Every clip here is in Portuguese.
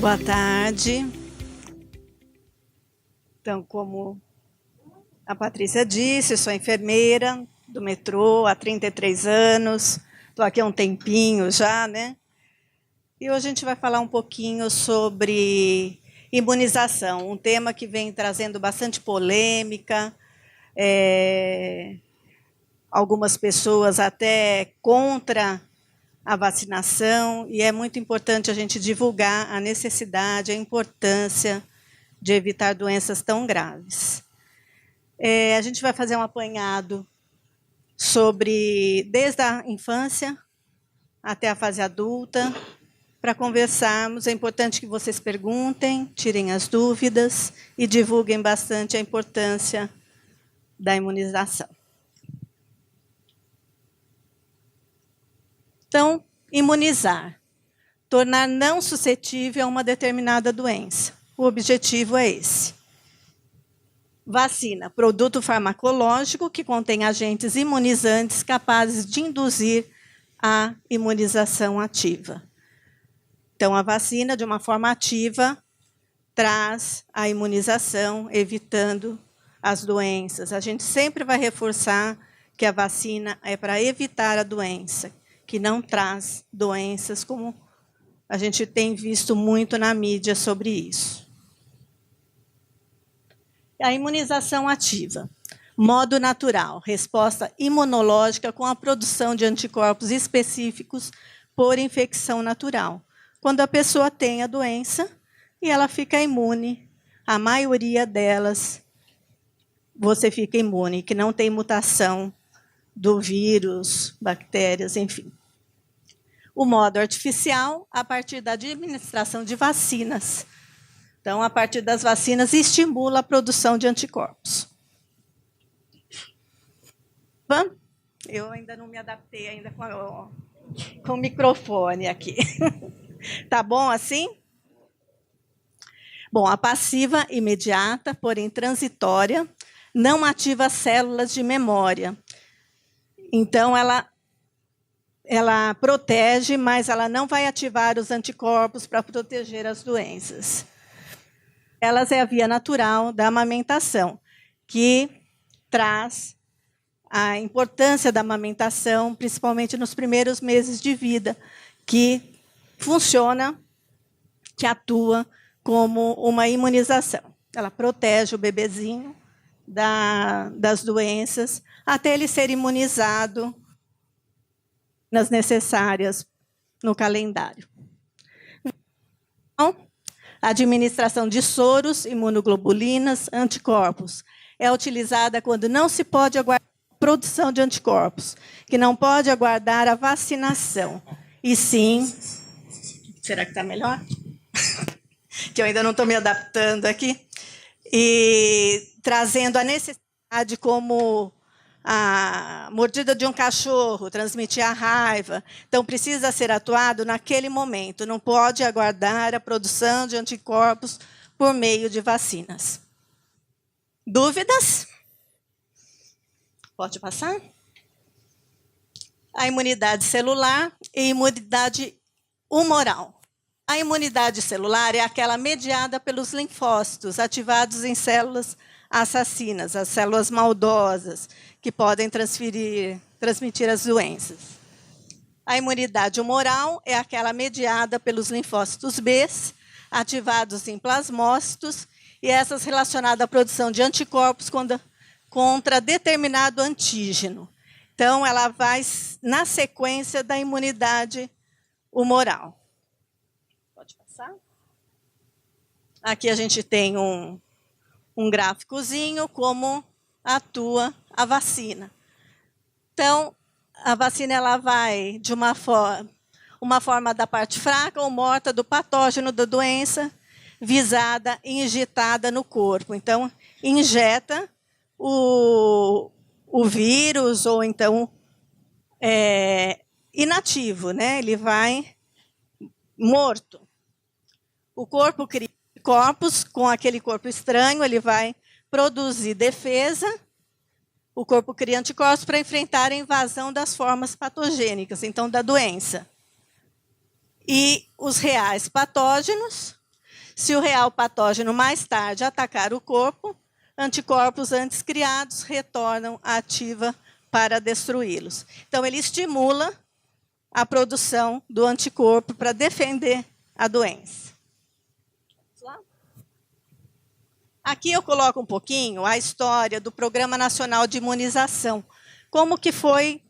Boa tarde. Então, como a Patrícia disse, eu sou enfermeira do metrô há 33 anos, estou aqui há um tempinho já, né? E hoje a gente vai falar um pouquinho sobre imunização, um tema que vem trazendo bastante polêmica, algumas pessoas até contra a vacinação, e é muito importante a gente divulgar a necessidade, a importância de evitar doenças tão graves. A gente vai fazer um apanhado sobre, desde a infância até a fase adulta, para conversarmos. É importante que vocês perguntem, tirem as dúvidas e divulguem bastante a importância da imunização. Então, imunizar, tornar não suscetível a uma determinada doença. O objetivo é esse. Vacina, produto farmacológico que contém agentes imunizantes capazes de induzir a imunização ativa. Então, a vacina, de uma forma ativa, traz a imunização, evitando as doenças. A gente sempre vai reforçar que a vacina é para evitar a doença, que não traz doenças, como a gente tem visto muito na mídia sobre isso. A imunização ativa. Modo natural, resposta imunológica com a produção de anticorpos específicos por infecção natural. Quando a pessoa tem a doença e ela fica imune, a maioria delas, você fica imune, que não tem mutação do vírus, bactérias, enfim. O modo artificial, a partir da administração de vacinas. Então, a partir das vacinas, estimula a produção de anticorpos. Vamos? Eu ainda não me adaptei ainda com o microfone aqui. Tá bom assim? Bom, a passiva imediata, porém transitória, não ativa as células de memória. Então, ela protege, mas ela não vai ativar os anticorpos para proteger as doenças. Elas é a via natural da amamentação, que traz a importância da amamentação, principalmente nos primeiros meses de vida, que funciona, que atua como uma imunização. Ela protege o bebezinho das doenças, até ele ser imunizado nas necessárias no calendário. Então, a administração de soros, imunoglobulinas, anticorpos é utilizada quando não se pode aguardar a produção de anticorpos, que não pode aguardar a vacinação. E sim, será que está melhor? Que eu ainda não estou me adaptando aqui. E trazendo a necessidade como a mordida de um cachorro, transmitir a raiva. Então, precisa ser atuado naquele momento. Não pode aguardar a produção de anticorpos por meio de vacinas. Dúvidas? Pode passar? A imunidade celular e imunidade humoral. A imunidade celular é aquela mediada pelos linfócitos, ativados em células assassinas, as células maldosas, que podem transmitir as doenças. A imunidade humoral é aquela mediada pelos linfócitos B, ativados em plasmócitos, e essas relacionadas à produção de anticorpos contra determinado antígeno. Então, ela vai na sequência da imunidade humoral. Pode passar? Aqui a gente tem um gráficozinho como atua a vacina. Então, a vacina ela vai de uma forma da parte fraca ou morta do patógeno da doença visada e injetada no corpo. Então, injeta o vírus ou então inativo, né? Ele vai morto. O corpo cria corpos, com aquele corpo estranho, ele vai produzir defesa, o corpo cria anticorpos para enfrentar a invasão das formas patogênicas, então da doença. E os reais patógenos Se o real patógeno mais tarde atacar o corpo, anticorpos antes criados retornam à ativa para destruí-los. Então, ele estimula a produção do anticorpo para defender a doença. Aqui eu coloco um pouquinho a história do Programa Nacional de Imunização. Como que foi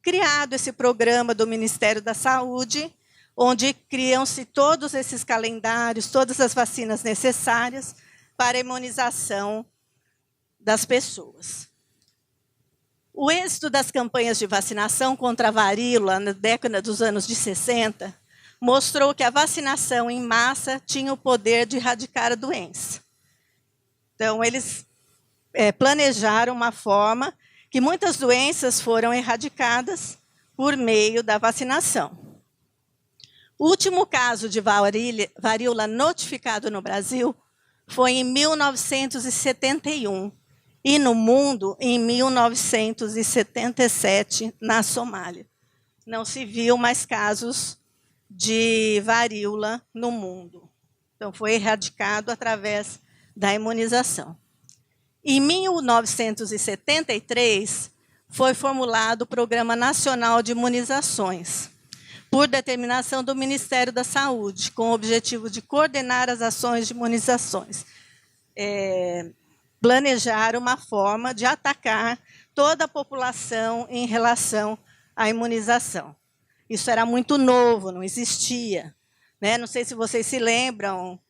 criado esse programa do Ministério da Saúde, onde criam-se todos esses calendários, todas as vacinas necessárias para a imunização das pessoas. O êxito das campanhas de vacinação contra a varíola na década dos anos de 60 mostrou que a vacinação em massa tinha o poder de erradicar a doença. Então, eles planejaram uma forma que muitas doenças foram erradicadas por meio da vacinação. O último caso de varíola notificado no Brasil foi em 1971 e no mundo em 1977, na Somália. Não se viu mais casos de varíola no mundo. Então, foi erradicado através da imunização. Em 1973, foi formulado o Programa Nacional de Imunizações, por determinação do Ministério da Saúde, com o objetivo de coordenar as ações de imunizações. Planejar uma forma de atacar toda a população em relação à imunização. Isso era muito novo, não existia. Né? Não sei se vocês se lembram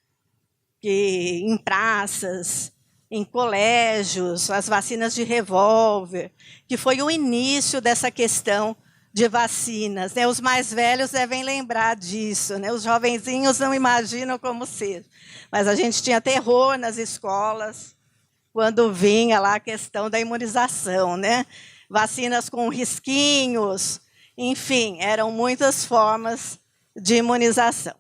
que em praças, em colégios, as vacinas de revólver, que foi o início dessa questão de vacinas. Né? Os mais velhos devem lembrar disso, né? Os jovenzinhos não imaginam como ser. Mas a gente tinha terror nas escolas, quando vinha lá a questão da imunização, né? Vacinas com risquinhos, enfim, eram muitas formas de imunização.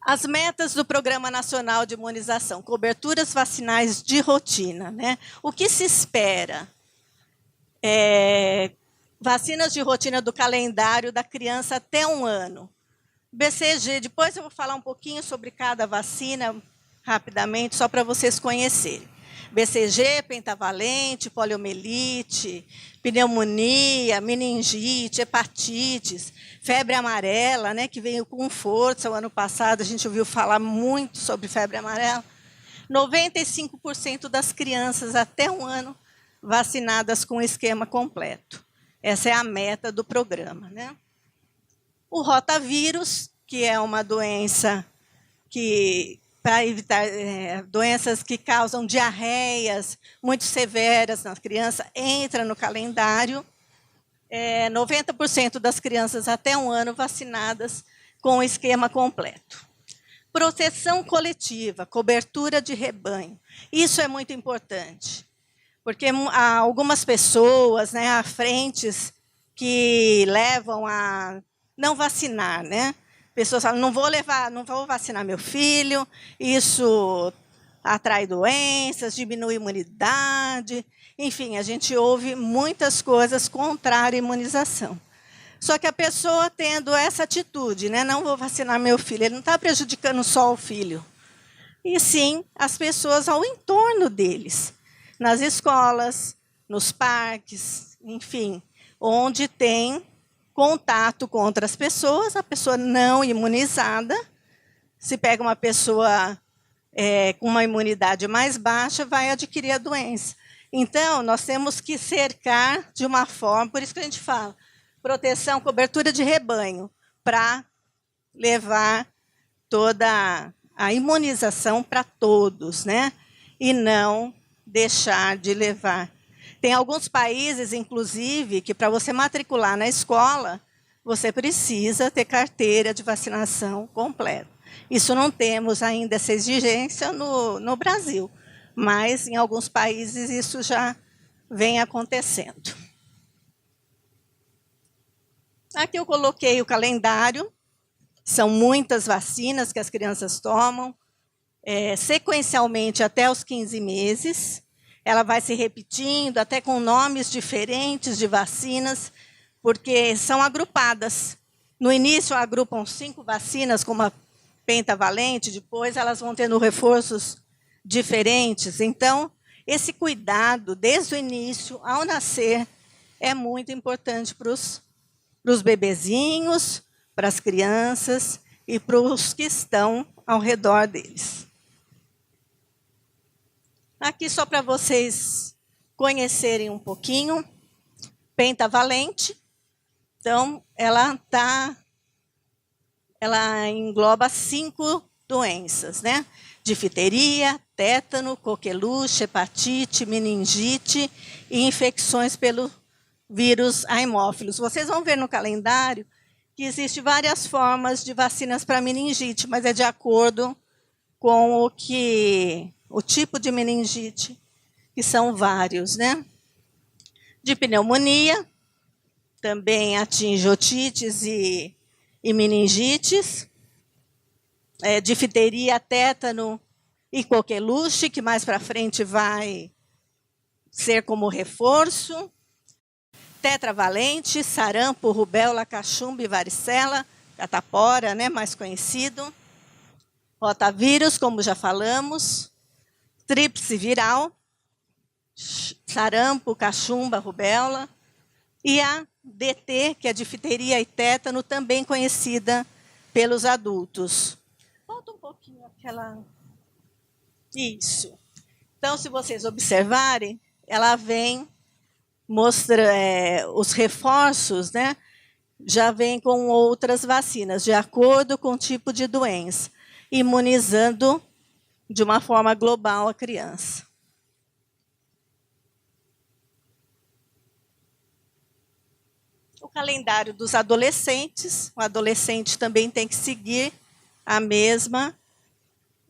As metas do Programa Nacional de Imunização, coberturas vacinais de rotina. Né? O que se espera? Vacinas de rotina do calendário da criança até 1 ano. BCG, depois eu vou falar um pouquinho sobre cada vacina, rapidamente, só para vocês conhecerem. BCG, pentavalente, poliomielite, pneumonia, meningite, hepatites, febre amarela, né, que veio com força o ano passado, a gente ouviu falar muito sobre febre amarela. 95% das crianças até 1 ano vacinadas com o esquema completo. Essa é a meta do programa. Né? O rotavírus, que é uma doença que, para evitar doenças que causam diarreias muito severas na criança, entra no calendário. 90% das crianças até 1 ano vacinadas com o esquema completo. Proteção coletiva, cobertura de rebanho. Isso é muito importante, porque há algumas pessoas, né, à frentes que levam a não vacinar, né? Pessoas falam, não vou vacinar meu filho, isso atrai doenças, diminui a imunidade. Enfim, a gente ouve muitas coisas contra a imunização. Só que a pessoa tendo essa atitude, né, não vou vacinar meu filho, ele não está prejudicando só o filho, e sim as pessoas ao entorno deles, nas escolas, nos parques, enfim, onde tem contato com outras pessoas, a pessoa não imunizada, se pega uma pessoa com uma imunidade mais baixa, vai adquirir a doença. Então, nós temos que cercar de uma forma, por isso que a gente fala, proteção, cobertura de rebanho, para levar toda a imunização para todos, né? E não deixar de levar. Tem alguns países, inclusive, que para você matricular na escola, você precisa ter carteira de vacinação completa. Isso não temos ainda essa exigência no Brasil, mas em alguns países isso já vem acontecendo. Aqui eu coloquei o calendário, são muitas vacinas que as crianças tomam, sequencialmente até os 15 meses, ela vai se repetindo, até com nomes diferentes de vacinas, porque são agrupadas. No início, agrupam 5 vacinas com uma pentavalente, depois elas vão tendo reforços diferentes. Então, esse cuidado, desde o início, ao nascer, é muito importante para os bebezinhos, para as crianças e para os que estão ao redor deles. Aqui, só para vocês conhecerem um pouquinho, pentavalente. Então, ela engloba 5 doenças, né? Difteria, tétano, coqueluche, hepatite, meningite e infecções pelo vírus haemófilos. Vocês vão ver no calendário que existem várias formas de vacinas para meningite, mas é de acordo com o tipo de meningite, que são vários, né? De pneumonia, também atinge otites e meningites. Difteria, tétano e coqueluche, que mais para frente vai ser como reforço. Tetravalente, sarampo, rubéola, cachumba e varicela, catapora, né, mais conhecido. Rotavírus, como já falamos. Tríplice viral, sarampo, cachumba, rubéola. E a DT, que é a difteria e tétano, também conhecida pelos adultos. Volta um pouquinho aquela... Isso. Então, se vocês observarem, ela vem, mostra os reforços, né? Já vem com outras vacinas, de acordo com o tipo de doença, imunizando de uma forma global a criança. O calendário dos adolescentes, o adolescente também tem que seguir a mesma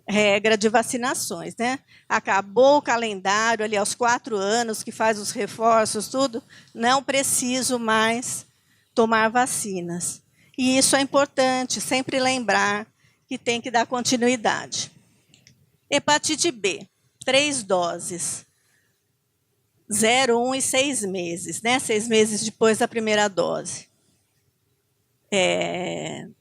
regra de vacinações, né? Acabou o calendário ali aos 4 anos, que faz os reforços, tudo, não preciso mais tomar vacinas. E isso é importante, sempre lembrar que tem que dar continuidade. Hepatite B, 3 doses. 0, 1 e 6 meses, né? 6 meses depois da primeira dose.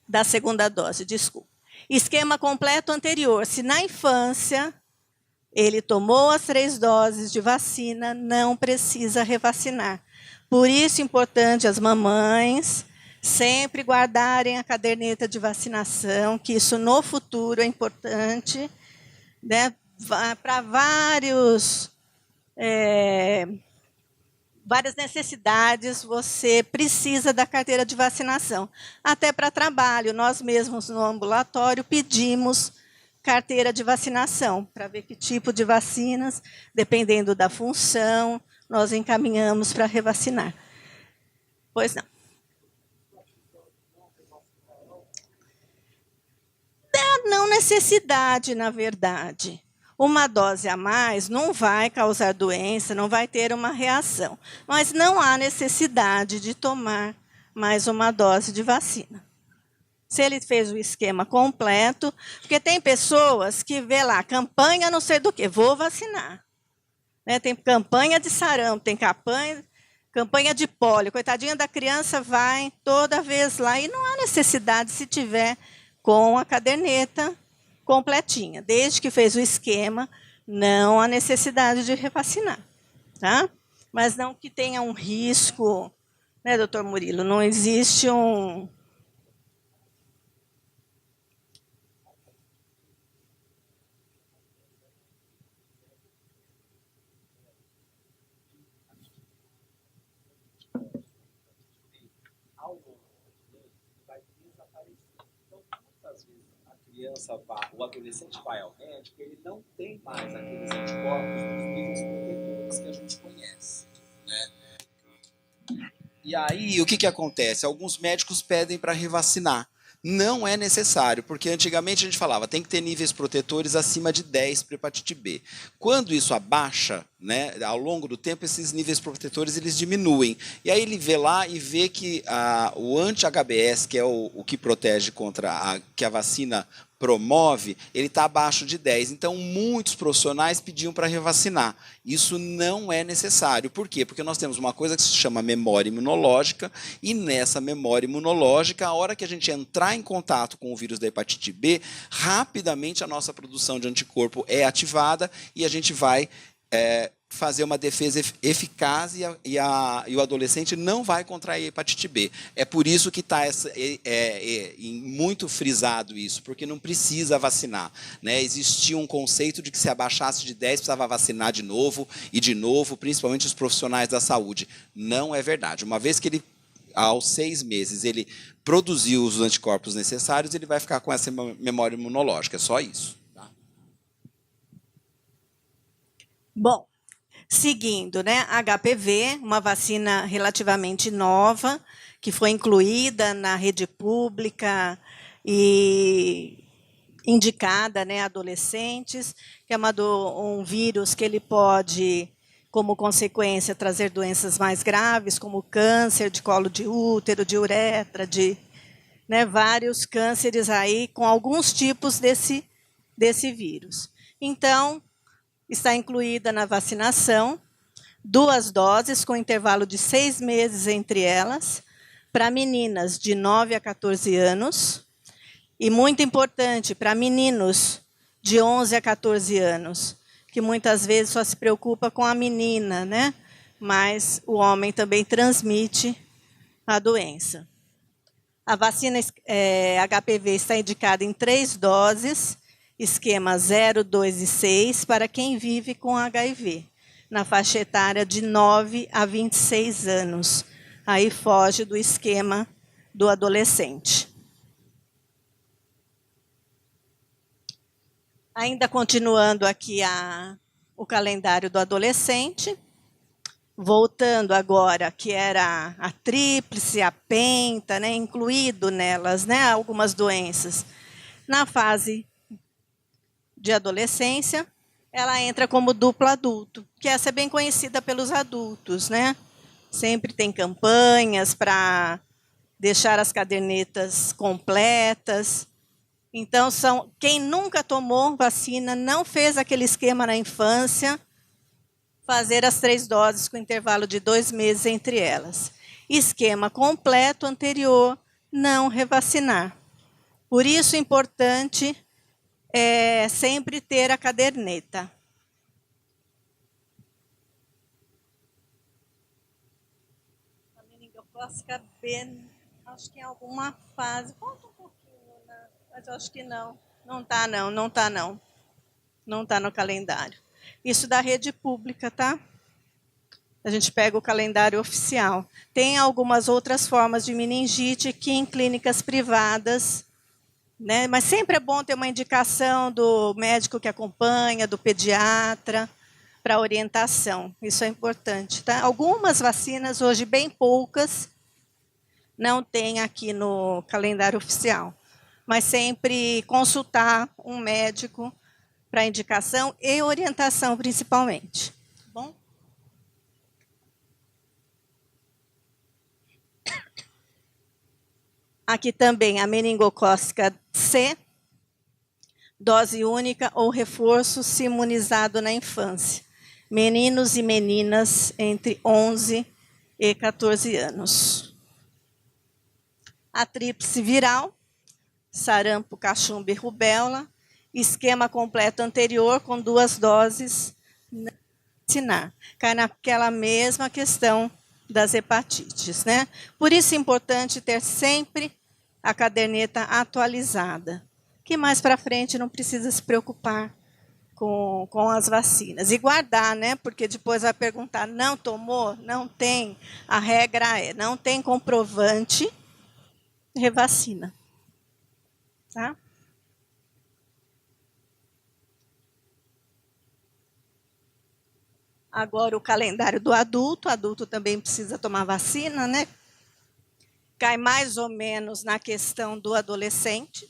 Da segunda dose, desculpa. Esquema completo anterior. Se na infância ele tomou as 3 doses de vacina, não precisa revacinar. Por isso é importante as mamães sempre guardarem a caderneta de vacinação, que isso no futuro é importante, né? Para várias necessidades, você precisa da carteira de vacinação. Até para trabalho, nós mesmos no ambulatório pedimos carteira de vacinação, para ver que tipo de vacinas, dependendo da função, nós encaminhamos para revacinar. Pois não. Não necessidade, na verdade. Uma dose a mais não vai causar doença, não vai ter uma reação. Mas não há necessidade de tomar mais uma dose de vacina. Se ele fez o esquema completo, porque tem pessoas que vê lá, campanha não sei do que, vou vacinar. Né? Tem campanha de sarampo, tem campanha de pólio. Coitadinha da criança vai toda vez lá e não há necessidade se tiver com a caderneta completinha. Desde que fez o esquema, não há necessidade de revacinar. Tá? Mas não que tenha um risco, né, doutor Murilo? Não existe um... O adolescente vai ao médico, ele não tem mais aqueles anticorpos dos níveis protetores que a gente conhece, né? E aí, o que acontece? Alguns médicos pedem para revacinar. Não é necessário, porque antigamente a gente falava tem que ter níveis protetores acima de 10 para hepatite B. Quando isso abaixa, né, ao longo do tempo, esses níveis protetores eles diminuem. E aí ele vê lá e vê que o anti-HBS, que é o que protege contra que a vacina promove, ele está abaixo de 10. Então, muitos profissionais pediam para revacinar. Isso não é necessário. Por quê? Porque nós temos uma coisa que se chama memória imunológica, e nessa memória imunológica, a hora que a gente entrar em contato com o vírus da hepatite B, rapidamente a nossa produção de anticorpo é ativada e a gente vai fazer uma defesa eficaz e o adolescente não vai contrair hepatite B. É por isso que está muito frisado isso, porque não precisa vacinar, né? Existia um conceito de que se abaixasse de 10 precisava vacinar de novo, principalmente os profissionais da saúde. Não é verdade. Uma vez que ele, aos 6 meses, ele produziu os anticorpos necessários, ele vai ficar com essa memória imunológica. É só isso. Tá? Bom, seguindo, né, HPV, uma vacina relativamente nova, que foi incluída na rede pública e indicada, né, a adolescentes, que é um vírus que ele pode, como consequência, trazer doenças mais graves, como câncer de colo de útero, de uretra, né, vários cânceres aí, com alguns tipos desse vírus. Então, está incluída na vacinação 2 doses, com intervalo de 6 meses entre elas, para meninas de 9 a 14 anos, e muito importante, para meninos de 11 a 14 anos, que muitas vezes só se preocupa com a menina, né? Mas o homem também transmite a doença. A vacina HPV está indicada em 3 doses, esquema 0, 2 e 6, para quem vive com HIV, na faixa etária de 9 a 26 anos. Aí foge do esquema do adolescente. Ainda continuando aqui o calendário do adolescente, voltando agora, que era a tríplice, a penta, né, incluído nelas, né, algumas doenças. Na fase de adolescência, ela entra como duplo adulto, que essa é bem conhecida pelos adultos, né? Sempre tem campanhas para deixar as cadernetas completas. Então, quem nunca tomou vacina, não fez aquele esquema na infância, fazer as 3 doses com intervalo de 2 meses entre elas. Esquema completo anterior, não revacinar. Por isso é importante sempre ter a caderneta. A meningocócica B, acho que em alguma fase, conta um pouquinho, né? Mas eu acho que não. Não está não. Não está no calendário. Isso da rede pública, tá? A gente pega o calendário oficial. Tem algumas outras formas de meningite que em clínicas privadas, né? Mas sempre é bom ter uma indicação do médico que acompanha, do pediatra, para orientação. Isso é importante, tá? Algumas vacinas, hoje bem poucas, não tem aqui no calendário oficial. Mas sempre consultar um médico para indicação e orientação, principalmente. Tá bom? Aqui também a meningocócica C, dose única ou reforço se imunizado na infância. Meninos e meninas entre 11 e 14 anos. A tríplice viral, sarampo, cachumba e rubéola, esquema completo anterior com 2 doses vacinar. Cai naquela mesma questão das hepatites, né? Por isso é importante ter sempre a caderneta atualizada, que mais para frente não precisa se preocupar com as vacinas. E guardar, né? Porque depois vai perguntar, não tomou? Não tem. A regra é, não tem comprovante, revacina. Tá? Agora o calendário do adulto. O adulto também precisa tomar vacina, né? Cai mais ou menos na questão do adolescente.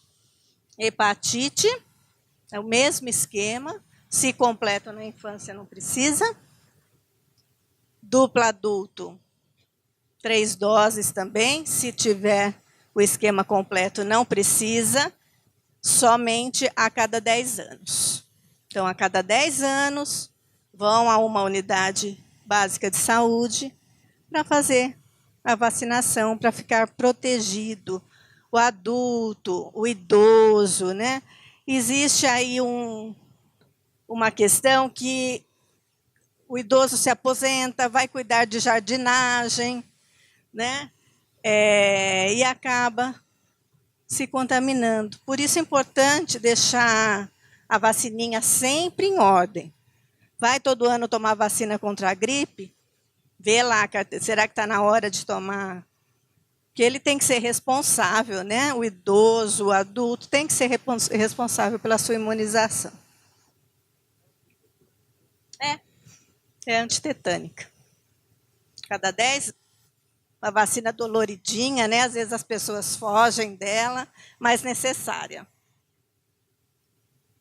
Hepatite, é o mesmo esquema. Se completo na infância, não precisa. Duplo adulto, 3 doses também. Se tiver o esquema completo, não precisa. somente a cada 10 anos. Então, a cada 10 anos, vão a uma unidade básica de saúde para fazer a vacinação, para ficar protegido o adulto, o idoso, né? Existe aí uma questão que o idoso se aposenta, vai cuidar de jardinagem, né? E acaba se contaminando. Por isso é importante deixar a vacininha sempre em ordem. Vai todo ano tomar vacina contra a gripe? Vê lá, será que está na hora de tomar? Porque ele tem que ser responsável, né? O idoso, o adulto, tem que ser responsável pela sua imunização. É antitetânica. Cada 10, uma vacina doloridinha, né? Às vezes as pessoas fogem dela, mas necessária.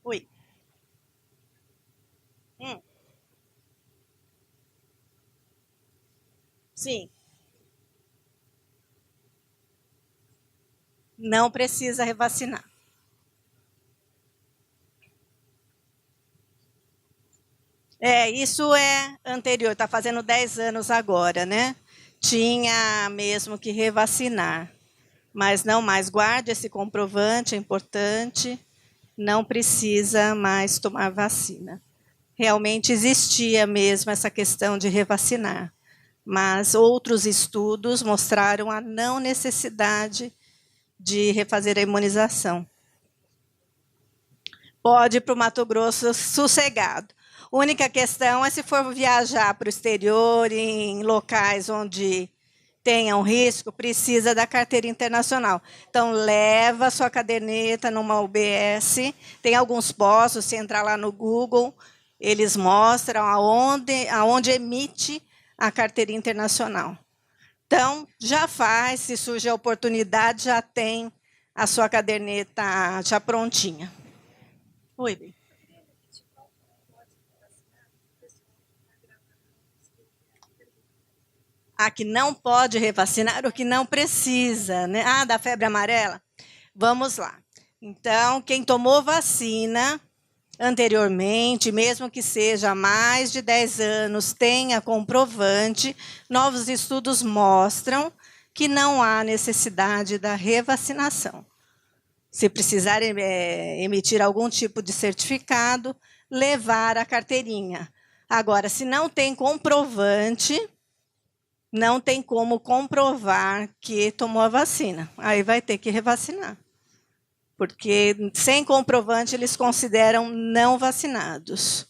Oi. Sim. Não precisa revacinar. Isso é anterior, está fazendo 10 anos agora, né? Tinha mesmo que revacinar, mas não mais. Guarde esse comprovante, é importante, não precisa mais tomar vacina. Realmente existia mesmo essa questão de revacinar, mas outros estudos mostraram a não necessidade de refazer a imunização. Pode ir para o Mato Grosso sossegado. A única questão é se for viajar para o exterior, em locais onde tenham risco, precisa da carteira internacional. Então, leva a sua caderneta numa UBS. Tem alguns postos, se entrar lá no Google, eles mostram aonde emite a carteira internacional. Então, já faz, se surge a oportunidade, já tem a sua caderneta já prontinha. Oi, bem. A que não pode revacinar, o que não precisa, né? Da febre amarela? Vamos lá. Então, quem tomou vacina anteriormente, mesmo que seja há mais de 10 anos, tenha comprovante, novos estudos mostram que não há necessidade da revacinação. Se precisar emitir algum tipo de certificado, levar a carteirinha. Agora, se não tem comprovante, não tem como comprovar que tomou a vacina. Aí vai ter que revacinar. Porque sem comprovante eles consideram não vacinados.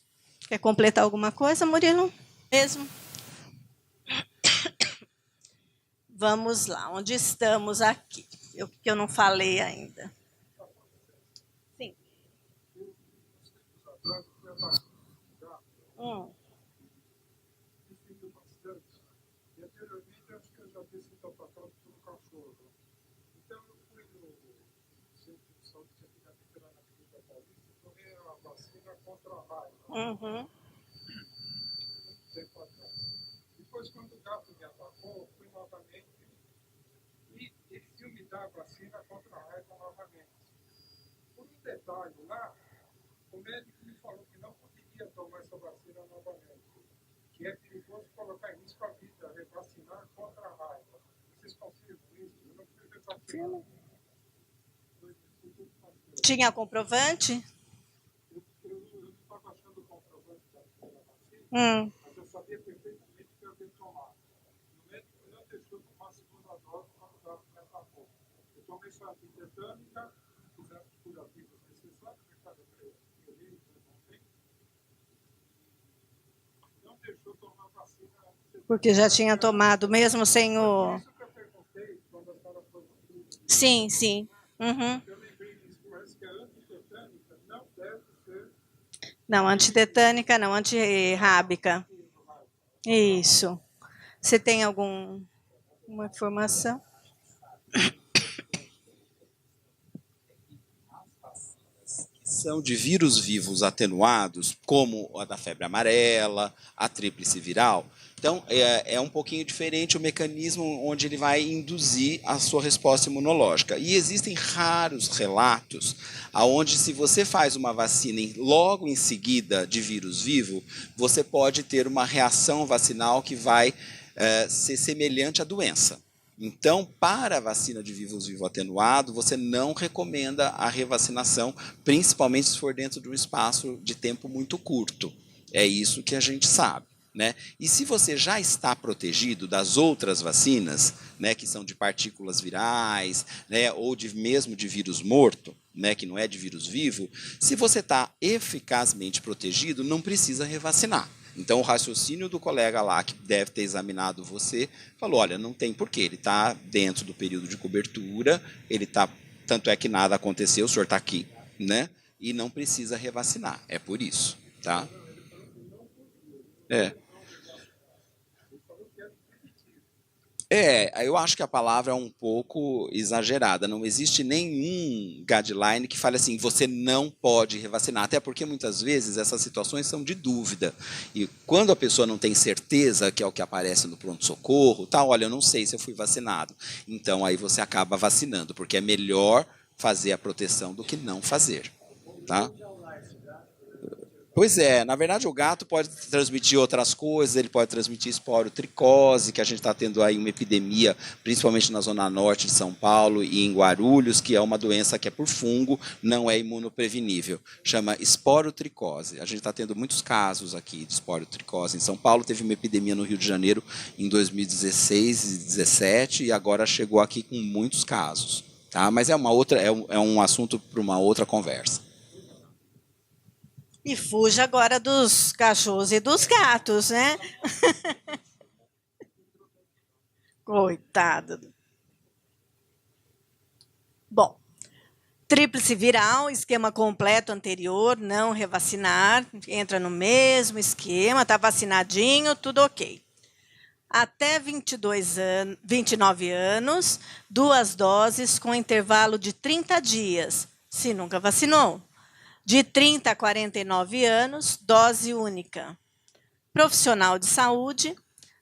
Quer completar alguma coisa, Murilo? Mesmo? Vamos lá, onde estamos aqui? Que eu não falei ainda. Sim. Uhum. Depois, quando o gato me atacou, fui novamente e eles iam me dar a vacina contra a raiva novamente. Por um detalhe lá, o médico me falou que não poderia tomar essa vacina novamente, que é perigoso colocar em risco a vida, revacinar contra a raiva. Vocês confirmam isso? Eu não fui revacinar. Tinha comprovante? Mas eu sabia perfeitamente que eu ia tomar. O médico não deixou tomar a segunda dose quando o gato me atacou. Eu tomei só antitetânica, fizeram os curativos necessários, não deixou tomar vacina. Porque já tinha tomado, mesmo sem o... Isso que eu perguntei quando a senhora foi. Sim, sim. Uhum. Eu lembrei disso, parece que a antitetânica não deve ser. Não, antitetânica não, antirrábica. Isso. Você tem alguma informação? São de vírus vivos atenuados, como a da febre amarela, a tríplice viral, Então, é um pouquinho diferente o mecanismo onde ele vai induzir a sua resposta imunológica. E existem raros relatos onde, se você faz uma vacina logo em seguida de vírus vivo, você pode ter uma reação vacinal que vai ser semelhante à doença. Então, para a vacina de vírus vivo atenuado, você não recomenda a revacinação, principalmente se for dentro de um espaço de tempo muito curto. É isso que a gente sabe. Né? E se você já está protegido das outras vacinas, né, que são de partículas virais, né, ou mesmo de vírus morto, né, que não é de vírus vivo, se você está eficazmente protegido, não precisa revacinar. Então, o raciocínio do colega lá, que deve ter examinado você, falou, olha, não tem porquê, ele está dentro do período de cobertura, ele tá, tanto é que nada aconteceu, o senhor está aqui, né, e não precisa revacinar, é por isso. Tá? Eu acho que a palavra é um pouco exagerada. Não existe nenhum guideline que fale assim, você não pode revacinar. Até porque, muitas vezes, essas situações são de dúvida. E quando a pessoa não tem certeza, que é o que aparece no pronto-socorro, tá, olha, eu não sei se eu fui vacinado. Então, aí você acaba vacinando, porque é melhor fazer a proteção do que não fazer. Tá? Pois é, na verdade o gato pode transmitir outras coisas, ele pode transmitir esporotricose, que a gente está tendo aí uma epidemia, principalmente na zona norte de São Paulo e em Guarulhos, que é uma doença que é por fungo, não é imunoprevenível, chama esporotricose. A gente está tendo muitos casos aqui de esporotricose em São Paulo, teve uma epidemia no Rio de Janeiro em 2016 e 2017 e agora chegou aqui com muitos casos. Tá? Mas é um assunto para uma outra conversa. E fuja agora dos cachorros e dos gatos, né? Coitado. Bom, tríplice viral, esquema completo anterior, não revacinar, entra no mesmo esquema, está vacinadinho, tudo ok. Até 29 anos, 2 doses com intervalo de 30 dias, se nunca vacinou. De 30 a 49 anos, dose única. Profissional de saúde,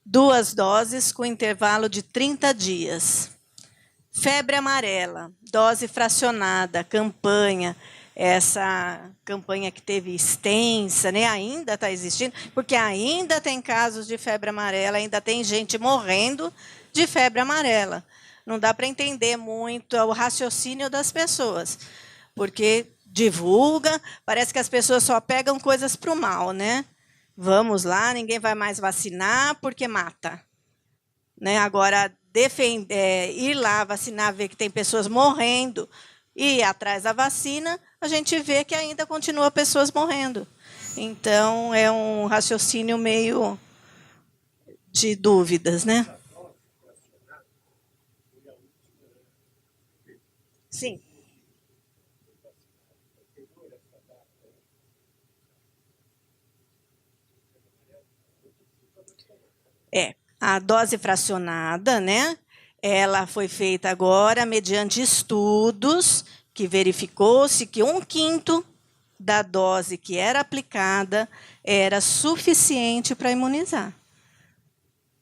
2 doses com intervalo de 30 dias. Febre amarela, dose fracionada, campanha. Essa campanha que teve extensa, né, ainda está existindo, porque ainda tem casos de febre amarela, ainda tem gente morrendo de febre amarela. Não dá para entender muito o raciocínio das pessoas, porque divulga, parece que as pessoas só pegam coisas para o mal, né? Vamos lá, ninguém vai mais vacinar porque mata. Né? Agora, ir lá vacinar, ver que tem pessoas morrendo e ir atrás da vacina, a gente vê que ainda continua pessoas morrendo. Então, é um raciocínio meio de dúvidas, né? Sim. A dose fracionada, né? Ela foi feita agora mediante estudos que verificou-se que 1/5 da dose que era aplicada era suficiente para imunizar.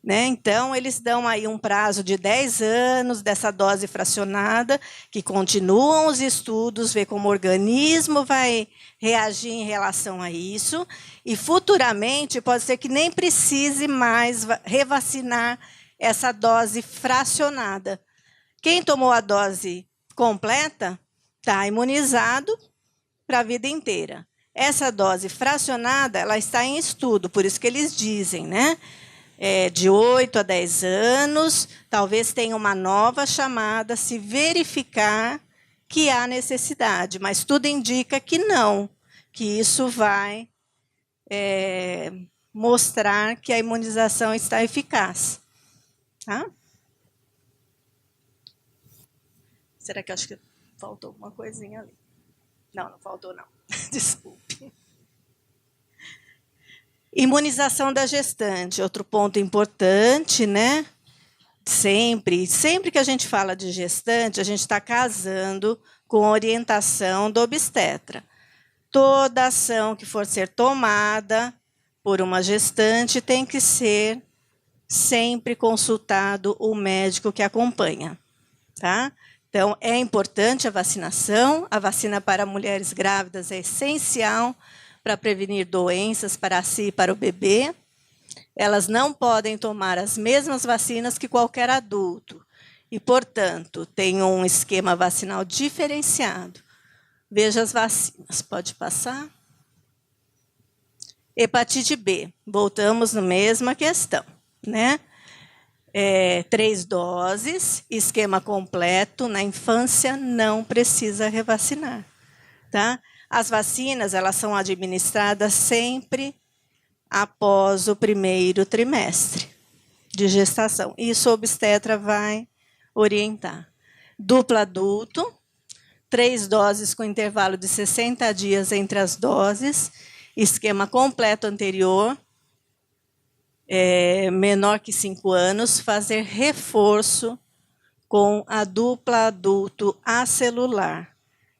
Né? Então, eles dão aí um prazo de 10 anos dessa dose fracionada, que continuam os estudos, ver como o organismo vai reagir em relação a isso, e futuramente pode ser que nem precise mais revacinar essa dose fracionada. Quem tomou a dose completa está imunizado para a vida inteira. Essa dose fracionada, ela está em estudo, por isso que eles dizem, né? De 8 a 10 anos, talvez tenha uma nova chamada, se verificar que há necessidade, mas tudo indica que não, que isso vai mostrar que a imunização está eficaz. Tá? Será que eu acho que faltou alguma coisinha ali? Não, não faltou não. Desculpe. Imunização da gestante, outro ponto importante, né? Sempre que a gente fala de gestante, a gente está casando com a orientação do obstetra. Toda ação que for ser tomada por uma gestante tem que ser sempre consultado o médico que acompanha, tá? Então, é importante a vacinação. A vacina para mulheres grávidas é essencial para prevenir doenças para si e para o bebê. Elas não podem tomar as mesmas vacinas que qualquer adulto e, portanto, tem um esquema vacinal diferenciado. Veja as vacinas. Pode passar. Hepatite B. Voltamos na mesma questão, né? 3 doses, esquema completo. Na infância, não precisa revacinar, tá? As vacinas, elas são administradas sempre após o primeiro trimestre de gestação. Isso o obstetra vai orientar. Duplo adulto, 3 doses com intervalo de 60 dias entre as doses, esquema completo anterior, menor que 5 anos, fazer reforço com a dupla adulto acelular,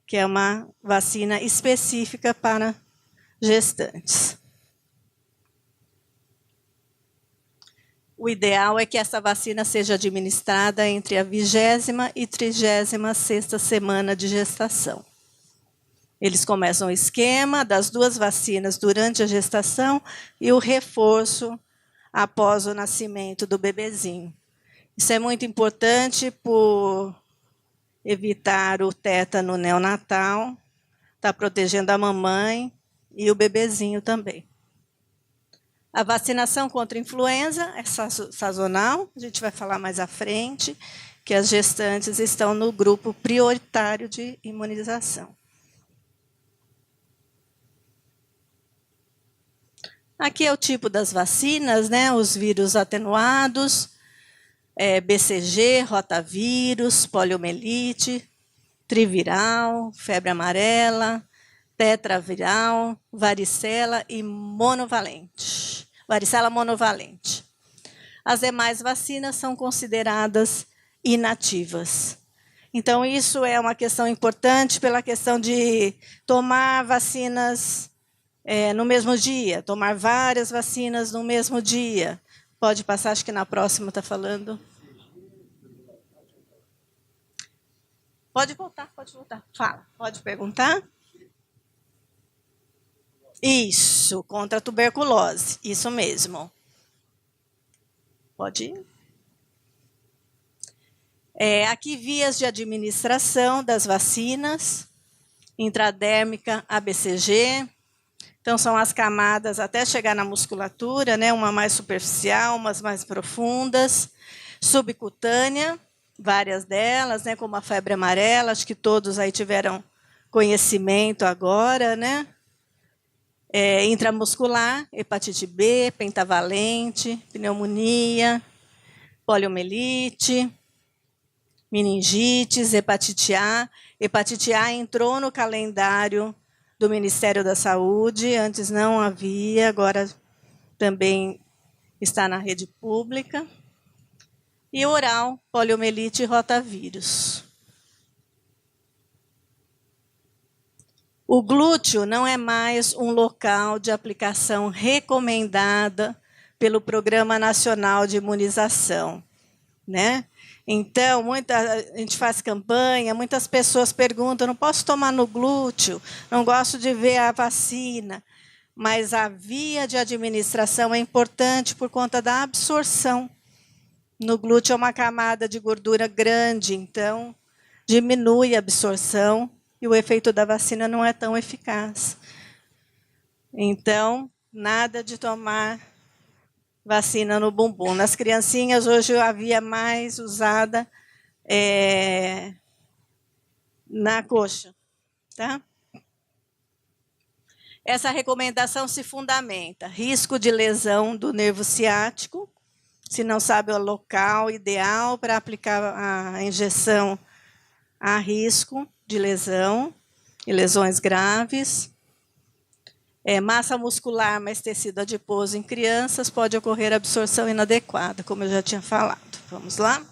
que é uma vacina específica para gestantes. O ideal é que essa vacina seja administrada entre a 20ª e 36ª semana de gestação. Eles começam o esquema das 2 vacinas durante a gestação e o reforço após o nascimento do bebezinho. Isso é muito importante por evitar o tétano neonatal, está protegendo a mamãe e o bebezinho também. A vacinação contra a influenza é sazonal, a gente vai falar mais à frente, que as gestantes estão no grupo prioritário de imunização. Aqui é o tipo das vacinas, né? Os vírus atenuados, BCG, rotavírus, poliomielite, triviral, febre amarela, tetraviral, varicela e monovalente. Varicela monovalente. As demais vacinas são consideradas inativas. Então, isso é uma questão importante pela questão de tomar vacinas no mesmo dia, tomar várias vacinas no mesmo dia. Pode passar, acho que na próxima está falando. Pode voltar. Fala, pode perguntar. Isso, contra a tuberculose, isso mesmo. Pode ir. Aqui, vias de administração das vacinas, intradérmica, ABCG. Então, são as camadas até chegar na musculatura, né? Uma mais superficial, umas mais profundas. Subcutânea, várias delas, né? Como a febre amarela, acho que todos aí tiveram conhecimento agora, né? Intramuscular, hepatite B, pentavalente, pneumonia, poliomielite, meningites, hepatite A. Hepatite A entrou no calendário do Ministério da Saúde, antes não havia, agora também está na rede pública. E oral, poliomielite e rotavírus. O glúteo não é mais um local de aplicação recomendada pelo Programa Nacional de Imunização, né? Então, a gente faz campanha, muitas pessoas perguntam, não posso tomar no glúteo, não gosto de ver a vacina, mas a via de administração é importante por conta da absorção. No glúteo é uma camada de gordura grande, então diminui a absorção e o efeito da vacina não é tão eficaz. Então, nada de tomar vacina no bumbum. Nas criancinhas, hoje a via mais usada na coxa, tá? Essa recomendação se fundamenta: risco de lesão do nervo ciático, se não sabe o local ideal para aplicar a injeção, há risco de lesão e lesões graves. Massa muscular mais tecido adiposo em crianças, pode ocorrer absorção inadequada, como eu já tinha falado. Vamos lá?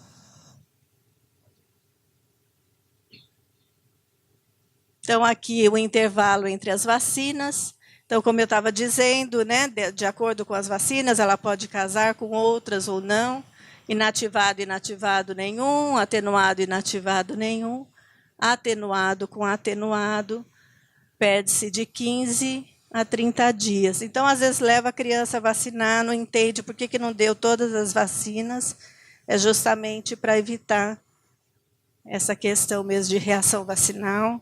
Então, aqui o intervalo entre as vacinas, Então, como eu estava dizendo, né, de acordo com as vacinas, ela pode casar com outras ou não, inativado, inativado nenhum, atenuado, inativado nenhum, atenuado com atenuado, perde-se de 15 a 30 dias. Então, às vezes, leva a criança a vacinar, não entende por que não deu todas as vacinas, é justamente para evitar essa questão mesmo de reação vacinal.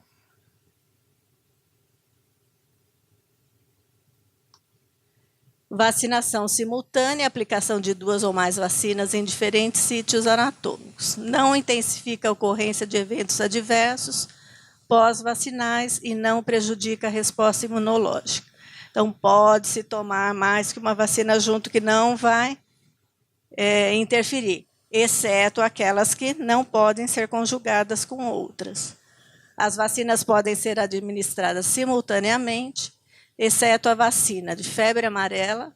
Vacinação simultânea, aplicação de 2 ou mais vacinas em diferentes sítios anatômicos. Não intensifica a ocorrência de eventos adversos pós-vacinais e não prejudica a resposta imunológica. Então, pode-se tomar mais que uma vacina junto que não vai interferir, exceto aquelas que não podem ser conjugadas com outras. As vacinas podem ser administradas simultaneamente, exceto a vacina de febre amarela,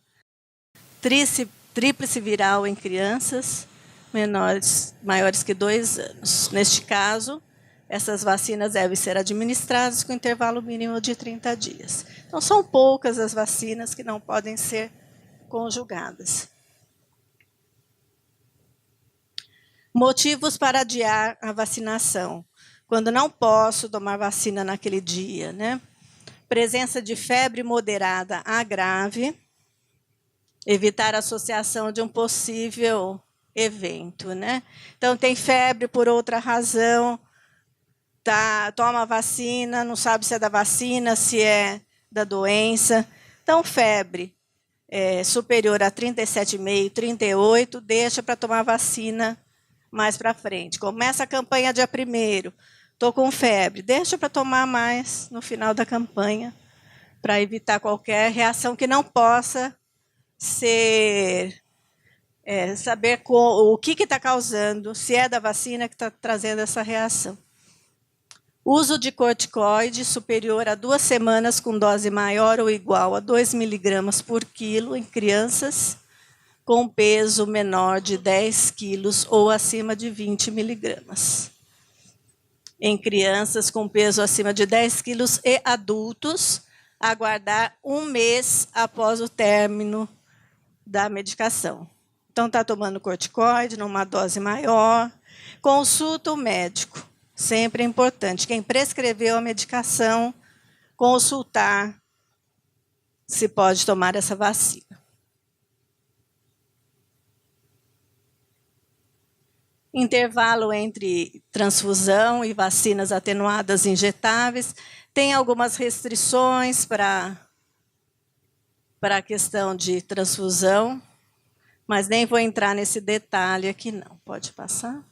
tríplice viral em crianças maiores que 2 anos. Neste caso, essas vacinas devem ser administradas com intervalo mínimo de 30 dias. Então, são poucas as vacinas que não podem ser conjugadas. Motivos para adiar a vacinação. Quando não posso tomar vacina naquele dia, né? Presença de febre moderada a grave, evitar a associação de um possível evento, né? Então, tem febre por outra razão, toma a vacina, não sabe se é da vacina, se é da doença. Então, febre superior a 37,5, 38, deixa para tomar vacina mais para frente. Começa a campanha dia 1º, estou com febre, deixa para tomar mais no final da campanha, para evitar qualquer reação que não possa ser, saber o que está causando, se é da vacina que está trazendo essa reação. Uso de corticoide superior a 2 semanas com dose maior ou igual a 2 miligramas por quilo em crianças com peso menor de 10 quilos ou acima de 20 miligramas. Em crianças com peso acima de 10 quilos e adultos, aguardar 1 mês após o término da medicação. Então, está tomando corticoide numa dose maior, consulta o médico. Sempre é importante. Quem prescreveu a medicação, consultar se pode tomar essa vacina. Intervalo entre transfusão e vacinas atenuadas injetáveis. Tem algumas restrições para a questão de transfusão, mas nem vou entrar nesse detalhe aqui, não. Pode passar.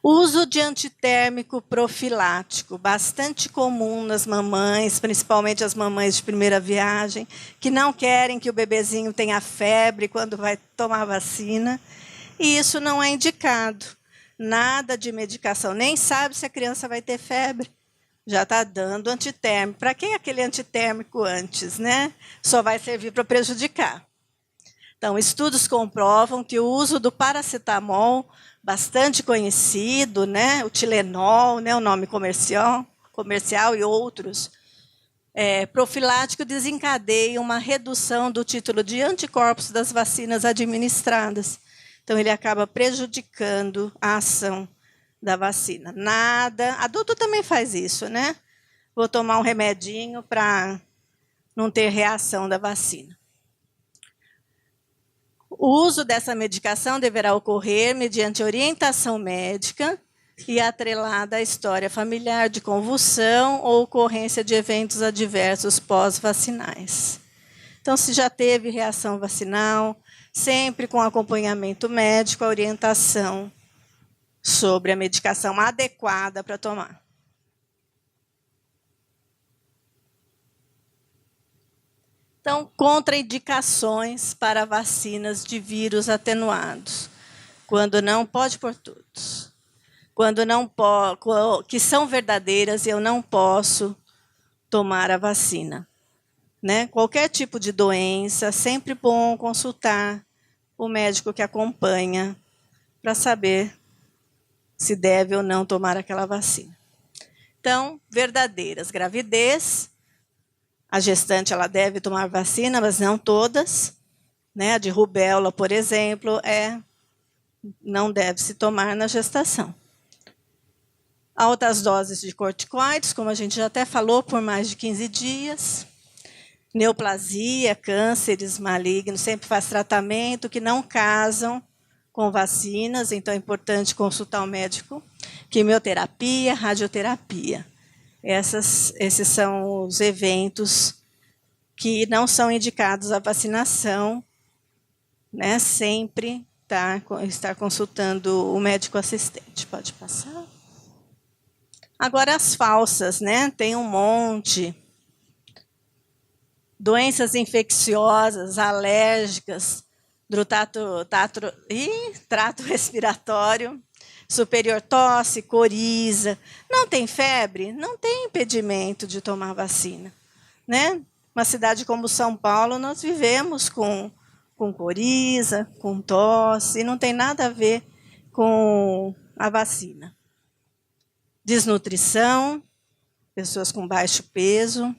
Uso de antitérmico profilático, bastante comum nas mamães, principalmente as mamães de primeira viagem, que não querem que o bebezinho tenha febre quando vai tomar vacina. E isso não é indicado. Nada de medicação, nem sabe se a criança vai ter febre. Já está dando antitérmico. Para quem é aquele antitérmico antes, né? Só vai servir para prejudicar. Então, estudos comprovam que o uso do paracetamol, bastante conhecido, né? O Tilenol, né? O nome comercial e outros, profilático desencadeia uma redução do título de anticorpos das vacinas administradas. Então, ele acaba prejudicando a ação da vacina. Adulto também faz isso, né? Vou tomar um remedinho para não ter reação da vacina. O uso dessa medicação deverá ocorrer mediante orientação médica e atrelada à história familiar de convulsão ou ocorrência de eventos adversos pós-vacinais. Então, se já teve reação vacinal, sempre com acompanhamento médico, a orientação sobre a medicação adequada para tomar. Então, contraindicações para vacinas de vírus atenuados. Quando não, pode por todos. Quando não que são verdadeiras, eu não posso tomar a vacina. Né? Qualquer tipo de doença, sempre bom consultar o médico que acompanha para saber se deve ou não tomar aquela vacina. Então, verdadeiras, gravidez, A gestante ela deve tomar vacina, mas não todas. Né? A de rubéola, por exemplo, não deve se tomar na gestação. Altas doses de corticoides, como a gente já até falou, por mais de 15 dias. Neoplasia, cânceres malignos, sempre faz tratamento que não casam com vacinas, então é importante consultar o médico. Quimioterapia, radioterapia. Esses são os eventos que não são indicados à vacinação, né? Sempre estar consultando o médico assistente. Pode passar. Agora as falsas, né? Tem um monte. Doenças infecciosas, alérgicas, do trato respiratório, superior tosse, coriza. Não tem febre? Não tem impedimento de tomar vacina. Né? Uma cidade como São Paulo, nós vivemos com coriza, com tosse, e não tem nada a ver com a vacina. Desnutrição, pessoas com baixo peso.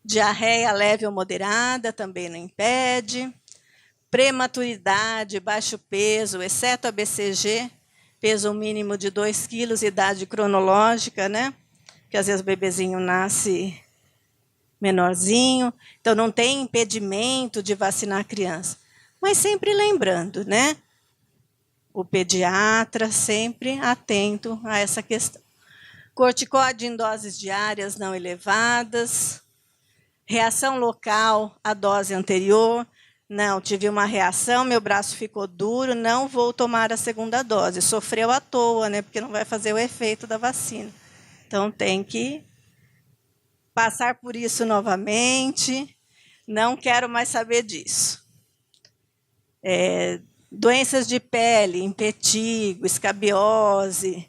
Diarreia leve ou moderada também não impede. Prematuridade, baixo peso, exceto a BCG, peso mínimo de 2 quilos, idade cronológica, né? Que às vezes o bebezinho nasce menorzinho, então não tem impedimento de vacinar a criança. Mas sempre lembrando, né? O pediatra sempre atento a essa questão. Corticoide em doses diárias não elevadas. Reação local à dose anterior. Não, tive uma reação, meu braço ficou duro, não vou tomar a segunda dose. Sofreu à toa, né? Porque não vai fazer o efeito da vacina. Então tem que passar por isso novamente. Não quero mais saber disso. Doenças de pele, impetigo, escabiose,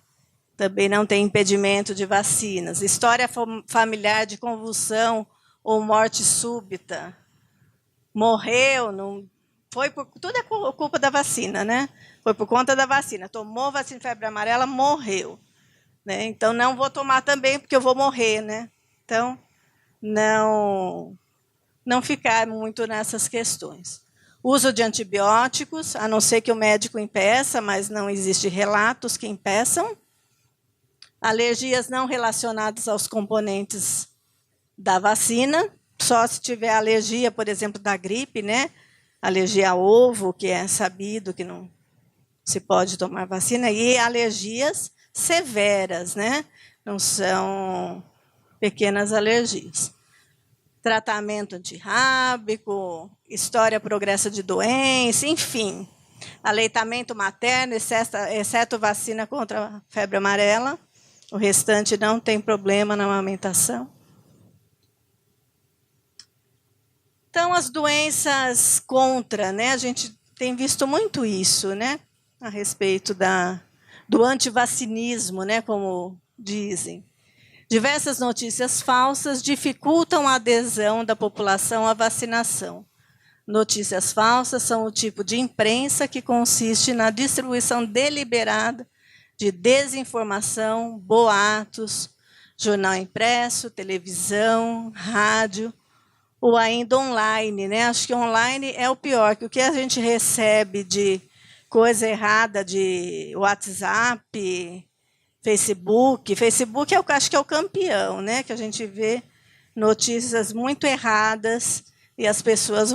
também não tem impedimento de vacinas. História familiar de convulsão ou morte súbita. Morreu, não foi tudo é culpa da vacina, né? Foi por conta da vacina. Tomou vacina de febre amarela, morreu. Né? Então, não vou tomar também, porque eu vou morrer, né? Então, não ficar muito nessas questões. Uso de antibióticos, a não ser que o médico impeça, mas não existe relatos que impeçam. Alergias não relacionadas aos componentes da vacina, só se tiver alergia, por exemplo, da gripe, né? Alergia a ovo, que é sabido que não se pode tomar vacina, e alergias severas, né? Não são pequenas alergias. Tratamento antirrábico, história progressa de doença, enfim. Aleitamento materno, exceto vacina contra a febre amarela. O restante não tem problema na amamentação. Então, as doenças contra, né? A gente tem visto muito isso, né? A respeito do antivacinismo, né? Como dizem. Diversas notícias falsas dificultam a adesão da população à vacinação. Notícias falsas são o tipo de imprensa que consiste na distribuição deliberada de desinformação, boatos, jornal impresso, televisão, rádio, ou ainda online, né? Acho que online é o pior, que o que a gente recebe de coisa errada de WhatsApp, Facebook acho que é o campeão, né? Que a gente vê notícias muito erradas e as pessoas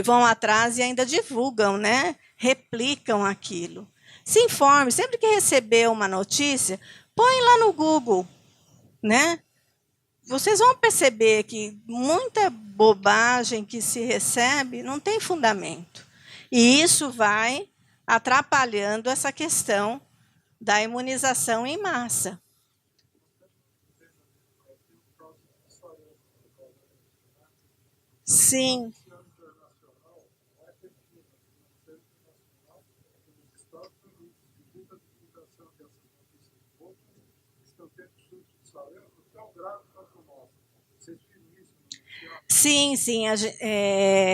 vão atrás e ainda divulgam, né? Replicam aquilo. Se informe, sempre que receber uma notícia, põe lá no Google, né? Vocês vão perceber que muita bobagem que se recebe não tem fundamento. E isso vai atrapalhando essa questão da imunização em massa. Sim. Sim, sim.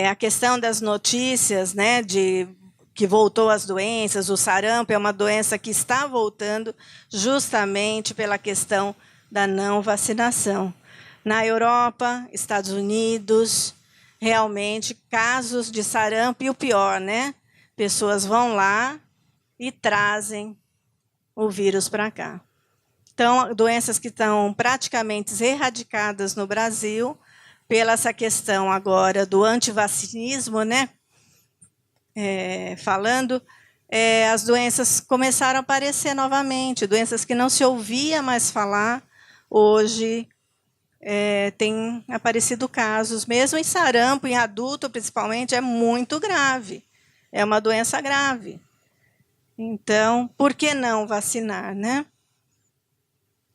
A questão das notícias, né, que voltou as doenças, o sarampo é uma doença que está voltando justamente pela questão da não vacinação. Na Europa, Estados Unidos, realmente casos de sarampo e o pior, né? Pessoas vão lá e trazem o vírus para cá. Então, doenças que estão praticamente erradicadas no Brasil, pela essa questão agora do antivacinismo, né? As doenças começaram a aparecer novamente, doenças que não se ouvia mais falar, hoje tem aparecido casos, mesmo em sarampo, em adulto principalmente, é muito grave, é uma doença grave. Então, por que não vacinar, né?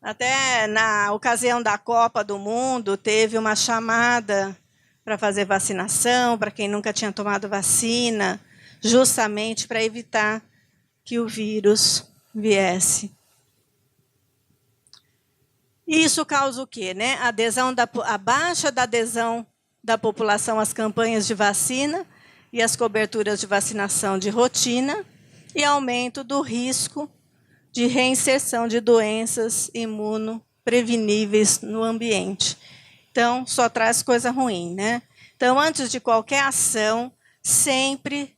Até na ocasião da Copa do Mundo, teve uma chamada para fazer vacinação, para quem nunca tinha tomado vacina, justamente para evitar que o vírus viesse. Isso causa o quê, né? A baixa da adesão da população às campanhas de vacina e às coberturas de vacinação de rotina e aumento do risco de reinserção de doenças imunopreveníveis no ambiente. Então, só traz coisa ruim, né? Então, antes de qualquer ação, sempre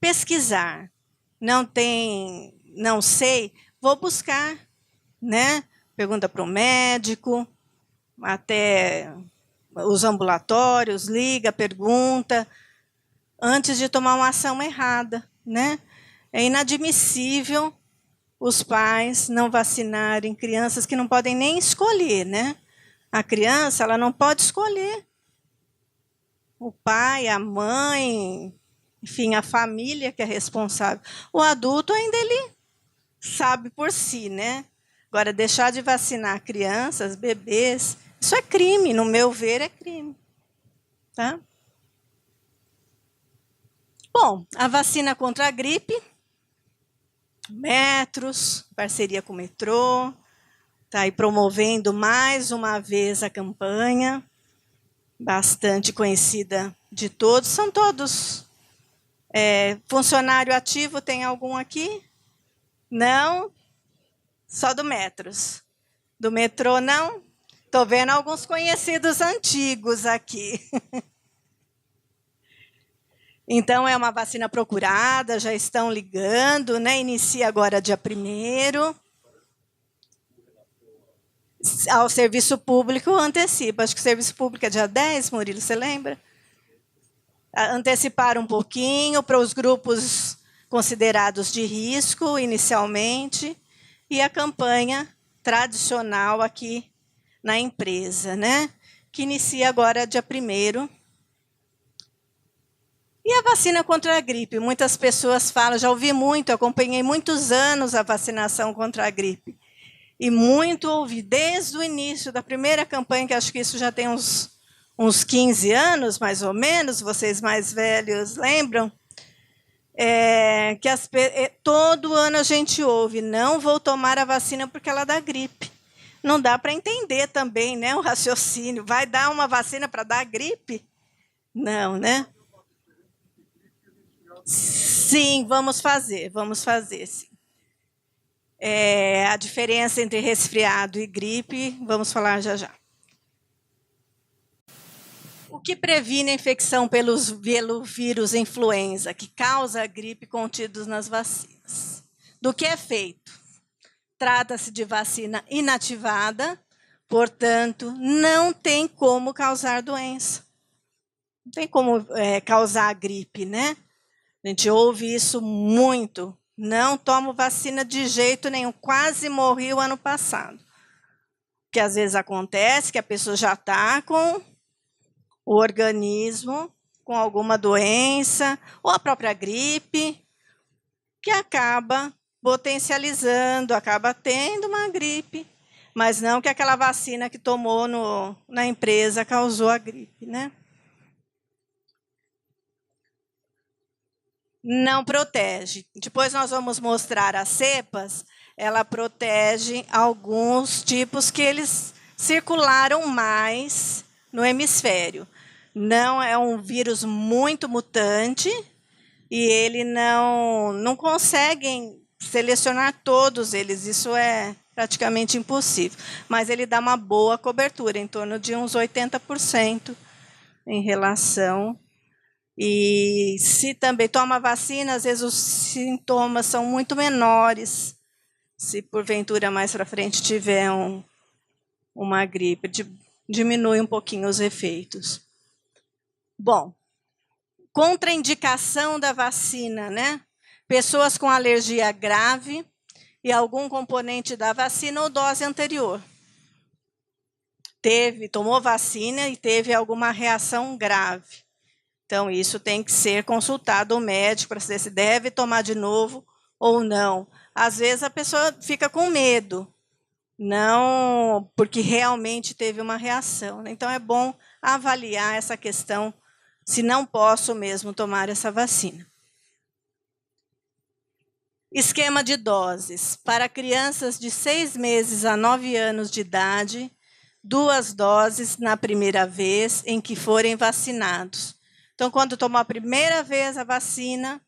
pesquisar. Não sei, vou buscar, né? Pergunta para o médico, até os ambulatórios, liga, pergunta, antes de tomar uma ação errada, né? É inadmissível os pais não vacinarem crianças que não podem nem escolher, né? A criança, ela não pode escolher. O pai, a mãe, enfim, a família que é responsável. O adulto ainda ele sabe por si, né? Agora, deixar de vacinar crianças, bebês, isso é crime, no meu ver é crime. Tá? Bom, a vacina contra a gripe, Metros, parceria com o metrô, está aí promovendo mais uma vez a campanha, bastante conhecida de todos, são todos funcionário ativo, tem algum aqui? Não? Só do Metros. Do metrô, não? Estou vendo alguns conhecidos antigos aqui. Então, é uma vacina procurada, já estão ligando, né? Inicia agora dia 1º. Ao serviço público antecipa. Acho que o serviço público é dia 10, Murilo, você lembra? Anteciparam um pouquinho para os grupos considerados de risco, inicialmente, e a campanha tradicional aqui na empresa, né? Que inicia agora dia 1º. E a vacina contra a gripe? Muitas pessoas falam, já ouvi muito, acompanhei muitos anos a vacinação contra a gripe. E muito ouvi, desde o início da primeira campanha, que acho que isso já tem uns 15 anos, mais ou menos, vocês mais velhos lembram? Todo ano a gente ouve, não vou tomar a vacina porque ela dá gripe. Não dá para entender também, né, o raciocínio. Vai dar uma vacina para dar gripe? Não, né? Sim, vamos fazer, sim. A diferença entre resfriado e gripe, vamos falar já já. O que previne a infecção pelo vírus influenza, que causa a gripe contidos nas vacinas? Do que é feito? Trata-se de vacina inativada, portanto, não tem como causar doença. Não tem como causar a gripe, né? A gente ouve isso muito. Não tomo vacina de jeito nenhum. Quase morri o ano passado. Que às vezes acontece que a pessoa já está com o organismo, com alguma doença, ou a própria gripe, que acaba potencializando, acaba tendo uma gripe, mas não que aquela vacina que tomou na empresa causou a gripe, né? Não protege. Depois nós vamos mostrar as cepas, ela protege alguns tipos que eles circularam mais no hemisfério. Não é um vírus muito mutante e ele não conseguem selecionar todos eles, isso é praticamente impossível, mas ele dá uma boa cobertura, em torno de uns 80% em relação. E se também toma vacina, às vezes os sintomas são muito menores. Se porventura mais para frente tiver uma gripe, diminui um pouquinho os efeitos. Bom, contraindicação da vacina, né? Pessoas com alergia grave e algum componente da vacina ou dose anterior. Tomou vacina e teve alguma reação grave. Então, isso tem que ser consultado o médico para saber se deve tomar de novo ou não. Às vezes a pessoa fica com medo, não porque realmente teve uma reação, né? Então, é bom avaliar essa questão, se não posso mesmo tomar essa vacina. Esquema de doses. Para crianças de 6 meses a 9 anos de idade, 2 doses na primeira vez em que forem vacinados. Então, quando tomar a primeira vez a vacina,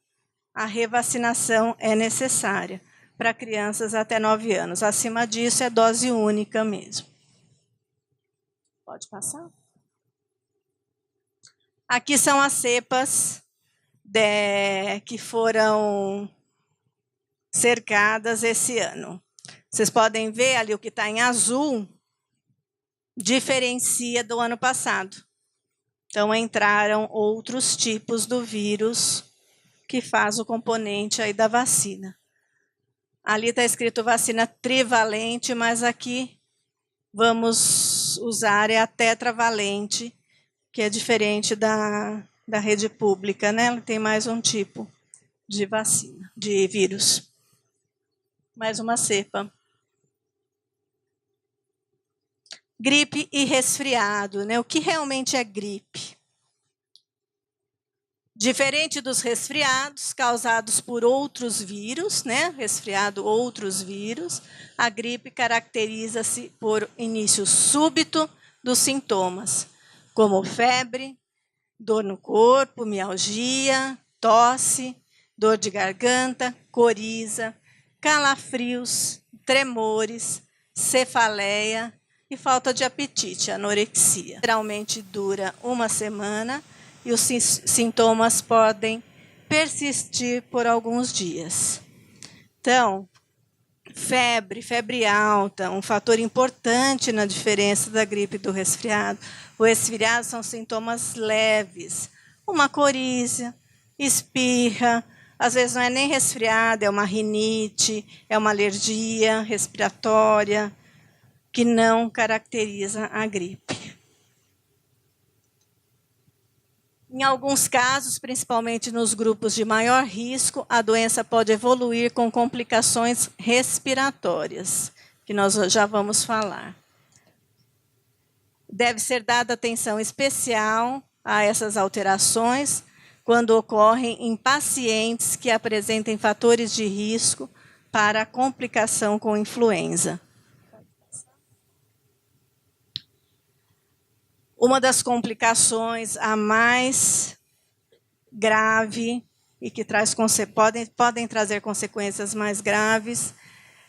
a revacinação é necessária para crianças até 9 anos. Acima disso, é dose única mesmo. Pode passar? Aqui são as cepas que foram cercadas esse ano. Vocês podem ver ali o que está em azul, diferencia do ano passado. Então, entraram outros tipos do vírus que faz o componente aí da vacina. Ali está escrito vacina trivalente, mas aqui vamos usar a tetravalente, que é diferente da rede pública, né? Ela tem mais um tipo de vacina, de vírus. Mais uma cepa. Gripe e resfriado, né? O que realmente é gripe? Diferente dos resfriados causados por outros vírus, né? Resfriado, outros vírus, a gripe caracteriza-se por início súbito dos sintomas, como febre, dor no corpo, mialgia, tosse, dor de garganta, coriza, calafrios, tremores, cefaleia e falta de apetite, anorexia. Geralmente dura 1 semana e os sintomas podem persistir por alguns dias. Então, febre alta, um fator importante na diferença da gripe e do resfriado. O resfriado são sintomas leves, uma coriza, espirra, às vezes não é nem resfriado, é uma rinite, é uma alergia respiratória, que não caracteriza a gripe. Em alguns casos, principalmente nos grupos de maior risco, a doença pode evoluir com complicações respiratórias, que nós já vamos falar. Deve ser dada atenção especial a essas alterações quando ocorrem em pacientes que apresentem fatores de risco para a complicação com influenza. Uma das complicações a mais grave e que podem trazer consequências mais graves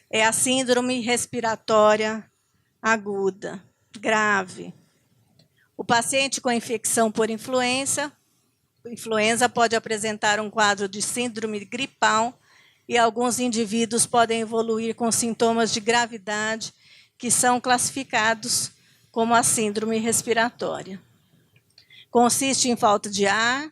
é a síndrome respiratória aguda, grave. O paciente com infecção por influenza pode apresentar um quadro de síndrome gripal e alguns indivíduos podem evoluir com sintomas de gravidade que são classificados como a síndrome respiratória. Consiste em falta de ar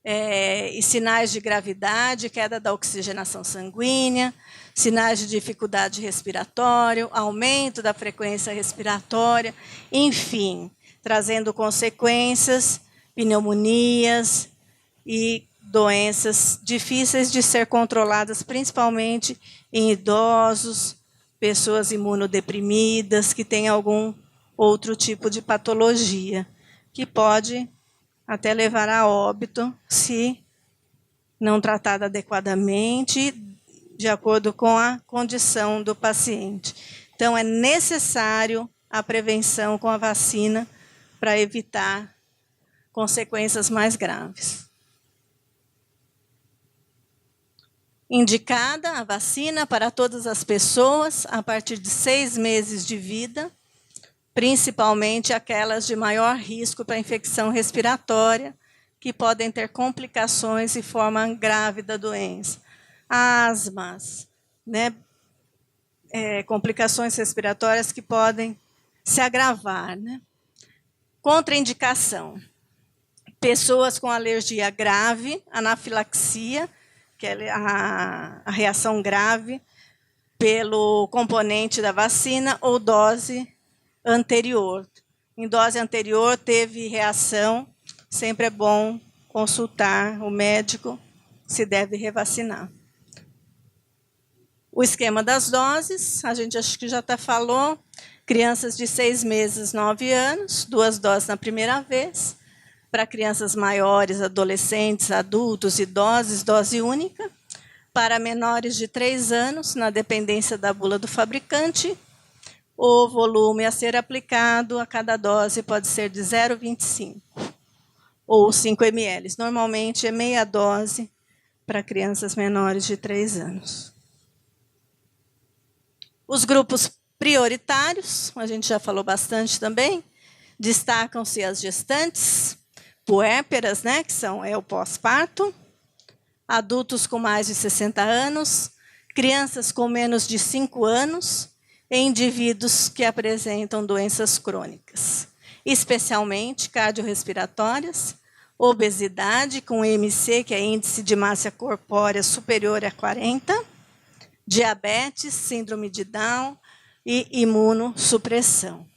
e sinais de gravidade, queda da oxigenação sanguínea, sinais de dificuldade respiratória, aumento da frequência respiratória, enfim, trazendo consequências, pneumonias e doenças difíceis de ser controladas, principalmente em idosos, pessoas imunodeprimidas, que têm algum outro tipo de patologia, que pode até levar a óbito, se não tratada adequadamente, de acordo com a condição do paciente. Então, é necessário a prevenção com a vacina para evitar consequências mais graves. Indicada a vacina para todas as pessoas a partir de 6 meses de vida, principalmente aquelas de maior risco para infecção respiratória, que podem ter complicações e forma grave da doença. Asmas, né? Complicações respiratórias que podem se agravar, né? Contraindicação. Pessoas com alergia grave, anafilaxia, que é a reação grave pelo componente da vacina ou dose anterior. Em dose anterior teve reação, sempre é bom consultar o médico se deve revacinar. O esquema das doses, a gente acho que já até falou, crianças de 6 meses, 9 anos, 2 doses na primeira vez. Para crianças maiores, adolescentes, adultos, idosos, dose única. Para menores de 3 anos, na dependência da bula do fabricante, o volume a ser aplicado a cada dose pode ser de 0,25 ou 5 ml. Normalmente é meia dose para crianças menores de 3 anos. Os grupos prioritários, a gente já falou bastante também, destacam-se as gestantes, puérperas, né, que é o pós-parto, adultos com mais de 60 anos, crianças com menos de 5 anos e indivíduos que apresentam doenças crônicas, especialmente cardiorrespiratórias, obesidade com IMC, que é índice de massa corpórea superior a 40, diabetes, síndrome de Down e imunossupressão.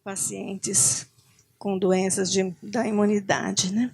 Pacientes com doenças da imunidade, né?